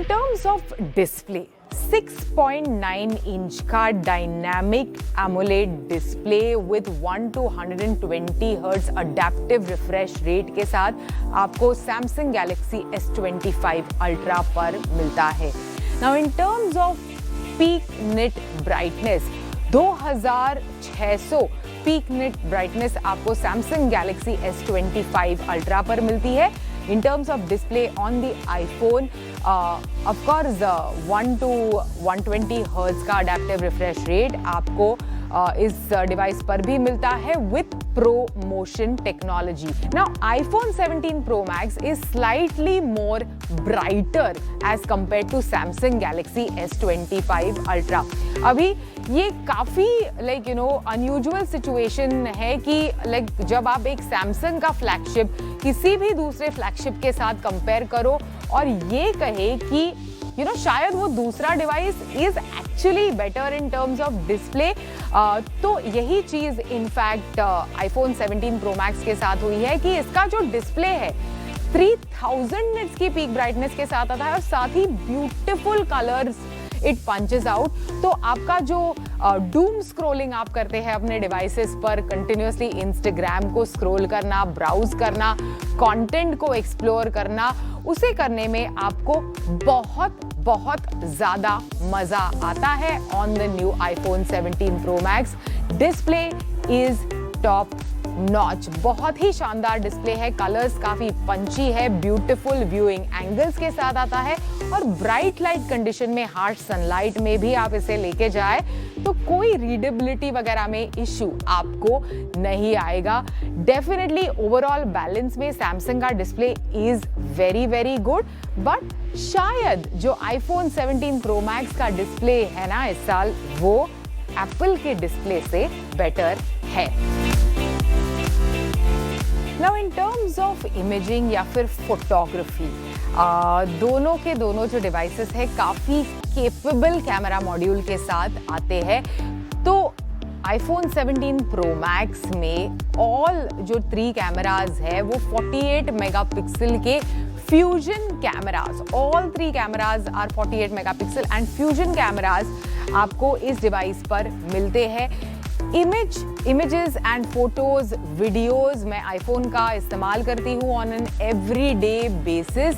terms of display, 6.9 inch का dynamic AMOLED display with 1 to 120 hertz adaptive refresh rate के साथ आपको Samsung Galaxy S25 Ultra पर मिलता है। Now in terms of peak nit brightness, 2600 peak nit brightness आपको Samsung Galaxy S25 Ultra पर मिलती है। In terms of display on the iPhone, of course 1 to 120 Hz का adaptive refresh rate आपको इस डिवाइस पर भी मिलता है with ProMotion technology. Now iPhone 17 Pro Max is slightly more brighter as compared to Samsung Galaxy S25 Ultra. अभी ये काफी अनयूजुअल सिचुएशन है कि जब आप एक सैमसंग का फ्लैगशिप किसी भी दूसरे फ्लैगशिप के साथ कंपेयर करो और ये कहे कि शायद वो दूसरा device is actually better in terms of display, तो यही चीज इनफैक्ट आईफोन 17 प्रो मैक्स के साथ हुई है कि इसका जो डिस्प्ले है 3000 निट्स की पीक ब्राइटनेस के साथ आता है और साथ ही beautiful colours it punches out. तो आपका जो डूम स्क्रॉलिंग आप करते हैं अपने डिवाइसेस पर, कंटिन्यूअसली इंस्टाग्राम को स्क्रॉल करना, ब्राउज करना, कंटेंट को एक्सप्लोर करना, उसे करने में आपको बहुत बहुत ज्यादा मजा आता है on the new iPhone 17 pro max. Display is top notch, बहुत ही शानदार डिस्प्ले है, कलर्स काफी पंची है, ब्यूटीफुल व्यूइंग एंगल्स के साथ आता है और ब्राइट लाइट कंडीशन में, हार्श सनलाइट में भी आप इसे लेके जाए तो कोई रीडेबिलिटी वगैरह में इश्यू आपको नहीं आएगा। डेफिनेटली ओवरऑल बैलेंस में सैमसंग का display is very very good, but शायद जो आईफोन 17 प्रो मैक्स का डिस्प्ले है ना इस साल, वो एप्पल के डिस्प्ले से बेटर है। Now in terms of imaging या फिर फोटोग्राफी, दोनों के दोनों जो डिवाइसेस है काफी केपेबल कैमरा मॉड्यूल के साथ आते हैं। तो iPhone 17 Pro Max में ऑल जो 3 कैमराज है वो 48 मेगापिक्सल के fusion cameras, all 3 cameras are 48 megapixel and fusion cameras आपको इस डिवाइस पर मिलते हैं। इमेजेस एंड फोटोज, वीडियोस मैं आईफोन का इस्तेमाल करती हूँ ऑन एन एवरीडे बेसिस।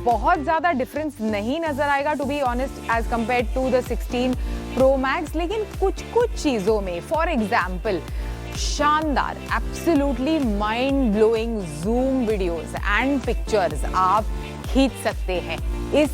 बहुत ज़्यादा डिफरेंस नहीं नज़र आएगा to be honest as compare to the 16 pro max, लेकिन कुछ चीज़ों में, फॉर एग्जाम्पल शानदार absolutely mind blowing zoom videos and pictures आप खींच सकते हैं इस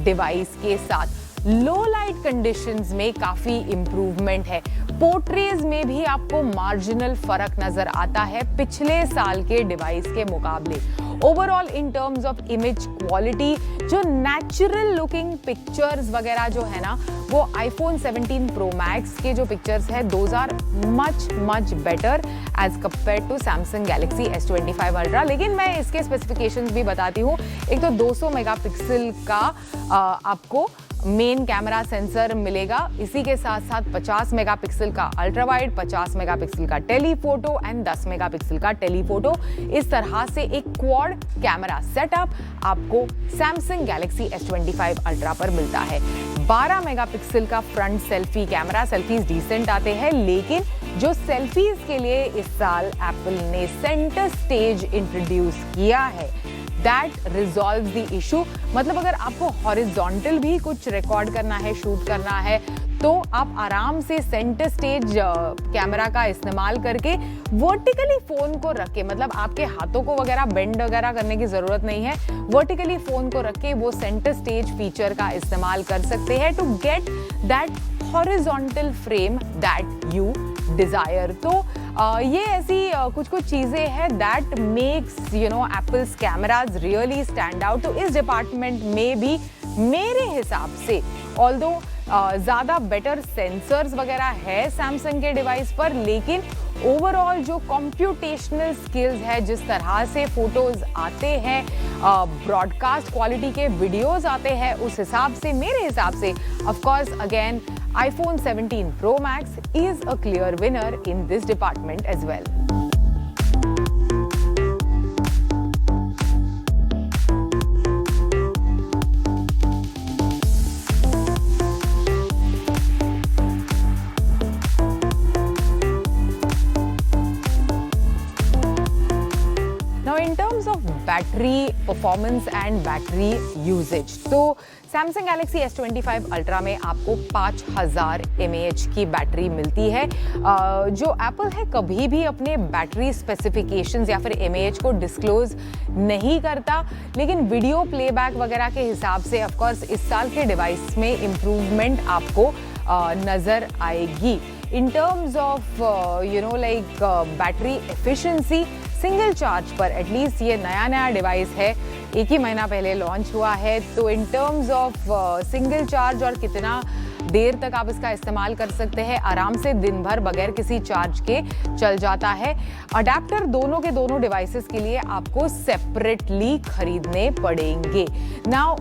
डिवाइस के साथ। लो लाइट कंडीशंस में काफी इंप्रूवमेंट है, पोर्ट्रेज में भी आपको मार्जिनल फर्क नजर आता है पिछले साल के डिवाइस के मुकाबले। Overall in terms of image quality, जो नेचुरल लुकिंग पिक्चर्स वगैरह जो है ना, वो आईफोन 17 प्रो मैक्स के जो पिक्चर्स है those are much better as compare to Samsung Galaxy S25 ultra. लेकिन मैं इसके स्पेसिफिकेशंस भी बताती हूँ। एक तो 200 मेगापिक्सल का आपको मेन कैमरा सेंसर मिलेगा, इसी के साथ साथ 50 मेगापिक्सल का अल्ट्रा वाइड, 50 मेगापिक्सल का टेलीफोटो एंड 10 मेगापिक्सल का टेलीफोटो। इस तरह से एक क्वाड कैमरा सेटअप आपको Samsung Galaxy S25 अल्ट्रा पर मिलता है। 12 मेगापिक्सल का front selfie camera, selfies decent आते हैं, लेकिन जो सेल्फीज के लिए इस साल एप्पल ने सेंटर स्टेज इंट्रोड्यूस किया है, दैट रिजॉल्व्स द इशू। मतलब अगर आपको हॉरिजॉन्टल भी कुछ रिकॉर्ड करना है, शूट करना है, तो आप आराम से सेंटर स्टेज कैमरा का इस्तेमाल करके वर्टिकली फोन को रख के, मतलब आपके हाथों को वगैरह बेंड वगैरह करने की जरूरत नहीं है, वर्टिकली फोन को रख के वो सेंटर स्टेज फीचर का इस्तेमाल कर सकते हैं to get that horizontal frame that you desire. तो ये ऐसी कुछ चीजें हैं that makes Apple's cameras really stand out. तो इस डिपार्टमेंट में भी मेरे हिसाब से ऑल्दो ज़्यादा बेटर सेंसर्स वगैरह है सैमसंग के डिवाइस पर, लेकिन ओवरऑल जो कंप्यूटेशनल स्किल्स है, जिस तरह से फोटोज आते हैं, ब्रॉडकास्ट क्वालिटी के वीडियोस आते हैं, उस हिसाब से मेरे हिसाब से of course again iPhone 17 Pro Max is a clear winner in this department as well. Now in terms of battery performance and battery usage, तो Samsung Galaxy S25 Ultra में आपको 5000 mAh की बैटरी मिलती है। जो Apple है कभी भी अपने बैटरी स्पेसिफिकेशंस या फिर mAh को डिस्क्लोज नहीं करता, लेकिन वीडियो प्लेबैक वगैरह के हिसाब से ऑफ कोर्स इस साल के डिवाइस में इम्प्रूवमेंट आपको नजर आएगी। इन terms of battery efficiency, single charge पर एटलीस्ट ये नया डिवाइस है, एक ही महीना पहले लॉन्च हुआ है, तो इन टर्म्स ऑफ सिंगल चार्ज और कितना देर तक आप इसका इस्तेमाल कर सकते हैं, आराम से दिन भर बगैर किसी चार्ज के चल जाता है। अडेप्टर दोनों के दोनों डिवाइसेस के लिए आपको सेपरेटली खरीदने पड़ेंगे। नाउ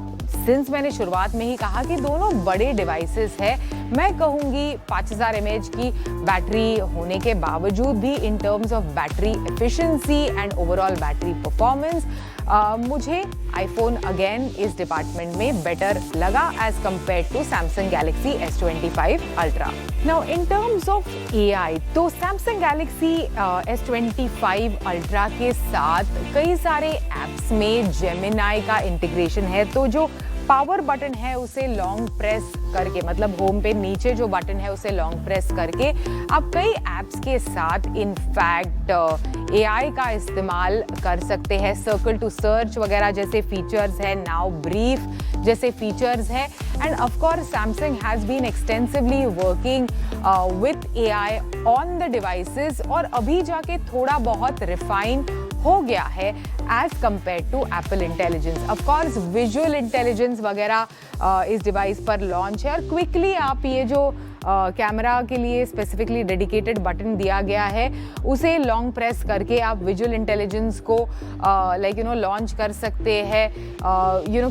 सिंस मैंने शुरुआत में ही कहा कि दोनों बड़े डिवाइसेस है, मैं कहूंगी 5000 mAh की बैटरी होने के बावजूद भी in terms of battery efficiency and overall battery performance मुझे आईफोन अगेन इस डिपार्टमेंट में बेटर लगा as compared to Samsung Galaxy S25 Ultra। Now in terms of AI, तो Samsung Galaxy S25 Ultra के साथ कई सारे एप्स में Gemini का इंटीग्रेशन है, तो जो पावर बटन है उसे लॉन्ग प्रेस करके, मतलब होम पे नीचे जो बटन है उसे लॉन्ग प्रेस करके आप कई एप्स के साथ इनफैक्ट AI का इस्तेमाल कर सकते हैं। सर्कल टू सर्च वगैरह जैसे फीचर्स है, नाउ ब्रीफ जैसे फीचर्स है, and of course Samsung has been extensively working with AI on the devices, और अभी जाके थोड़ा बहुत रिफाइन हो गया है as compare to Apple intelligence. Of course visual intelligence वगैरह इस डिवाइस पर लॉन्च है, और क्विकली आप ये जो कैमरा के लिए स्पेसिफिकली डेडिकेटेड बटन दिया गया है उसे लॉन्ग प्रेस करके आप विजुअल इंटेलिजेंस को लॉन्च कर सकते हैं।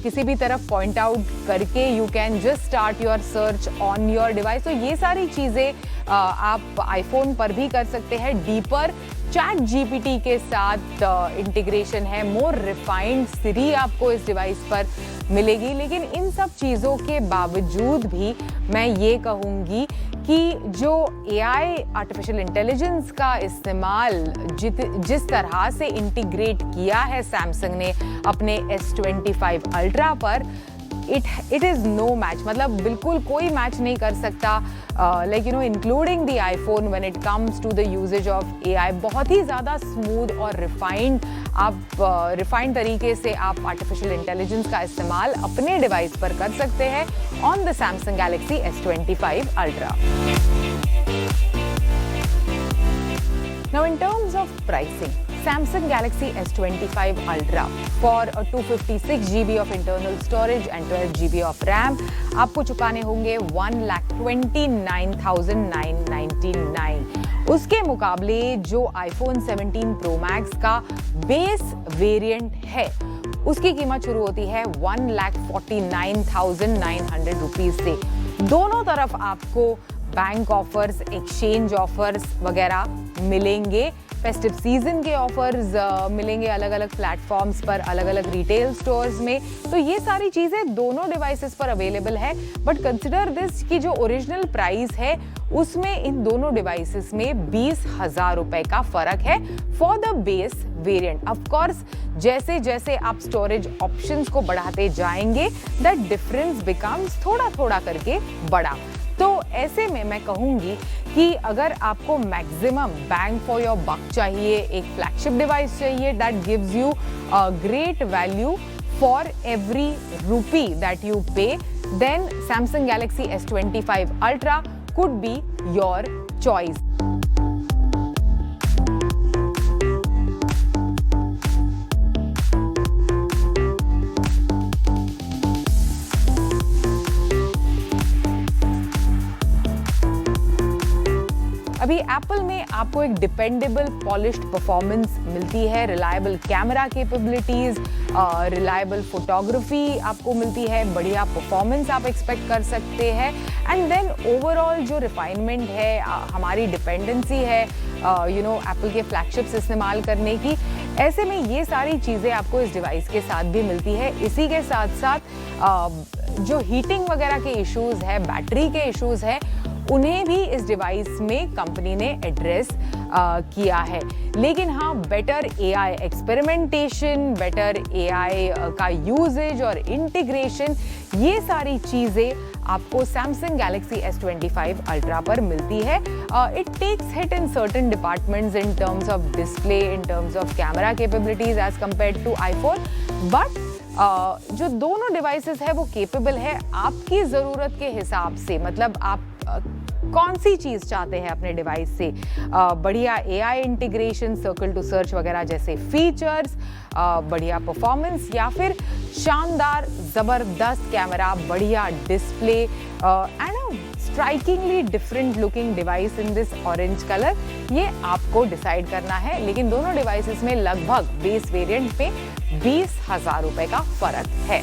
किसी भी तरफ पॉइंट आउट करके you can just start your search on your device. तो ये सारी चीज़ें आप आईफोन पर भी कर सकते हैं। डीपर चैट GPT के साथ इंटीग्रेशन है, मोर रिफाइंड सिरी आपको इस डिवाइस पर मिलेगी। लेकिन इन सब चीज़ों के बावजूद भी मैं ये कहूँगी कि जो AI आर्टिफिशियल इंटेलिजेंस का इस्तेमाल जिस तरह से इंटीग्रेट किया है सैमसंग ने अपने S25 Ultra पर, इट इज़ नो मैच, मतलब बिल्कुल कोई मैच नहीं कर सकता, including the iPhone when it comes to the usages of AI। बहुत ही ज़्यादा स्मूथ और रिफाइंड तरीके से आप आर्टिफिशियल इंटेलिजेंस का इस्तेमाल अपने डिवाइस पर कर सकते हैं on the Samsung Galaxy S25 Ultra। Now in terms of pricing, Samsung Galaxy S25 Ultra for a 256 GB of internal storage and 12 GB of RAM आपको चुकाने होंगे 1,29,999। उसके मुकाबले जो iPhone 17 Pro Max का बेस वेरिएंट है उसकी कीमत शुरू होती है 1,49,900 रुपीज से। दोनों तरफ आपको बैंक ऑफर्स, एक्सचेंज ऑफर्स वगैरह मिलेंगे, फेस्टिव सीजन के ऑफर्स मिलेंगे अलग अलग प्लेटफॉर्म्स पर, अलग अलग रिटेल स्टोर्स में। तो ये सारी चीज़ें दोनों डिवाइसेस पर अवेलेबल है, बट कंसिडर दिस कि जो ओरिजिनल प्राइस है उसमें इन दोनों डिवाइसेस में 20,000 रुपए का फर्क है for the base variant. Of course जैसे जैसे आप स्टोरेज ऑप्शंस को बढ़ाते जाएंगे दैट डिफरेंस बिकम्स थोड़ा थोड़ा करके बड़ा। तो ऐसे में मैं कहूँगी कि अगर आपको maximum bang for your buck चाहिए, एक फ्लैगशिप डिवाइस चाहिए that gives you a great value for every rupee that you pay, then Samsung Galaxy S25 Ultra could be your choice। अभी एप्पल में आपको एक डिपेंडेबल पॉलिश्ड परफॉर्मेंस मिलती है, reliable camera capabilities, reliable photography आपको मिलती है, बढ़िया परफॉर्मेंस आप एक्सपेक्ट कर सकते हैं, एंड देन ओवरऑल जो रिफाइनमेंट है, हमारी डिपेंडेंसी है एप्पल के फ्लैगशिप्स इस्तेमाल करने की, ऐसे में ये सारी चीज़ें आपको इस डिवाइस के साथ भी मिलती है। इसी के साथ साथ जो हीटिंग वगैरह के इश्यूज़ है, बैटरी के इश्यूज़ है, उन्हें भी इस डिवाइस में कंपनी ने एड्रेस किया है। लेकिन हाँ, better AI experimentation, better AI का यूजेज और इंटीग्रेशन, ये सारी चीज़ें आपको Samsung Galaxy S25 Ultra पर मिलती है। It takes hit in certain departments in terms of display, in terms of camera capabilities as compared to iPhone, but जो दोनों डिवाइसेस है वो केपेबल है आपकी ज़रूरत के हिसाब से। मतलब आप कौन सी चीज़ चाहते हैं अपने डिवाइस से, बढ़िया AI integration, circle to search वगैरह जैसे फीचर्स, बढ़िया परफॉर्मेंस, या फिर शानदार ज़बरदस्त कैमरा, बढ़िया display and a strikingly different looking device in this orange colour, ये आपको डिसाइड करना है। लेकिन दोनों डिवाइसेस में लगभग बेस वेरिएंट में 20,000 रुपए का फर्क है।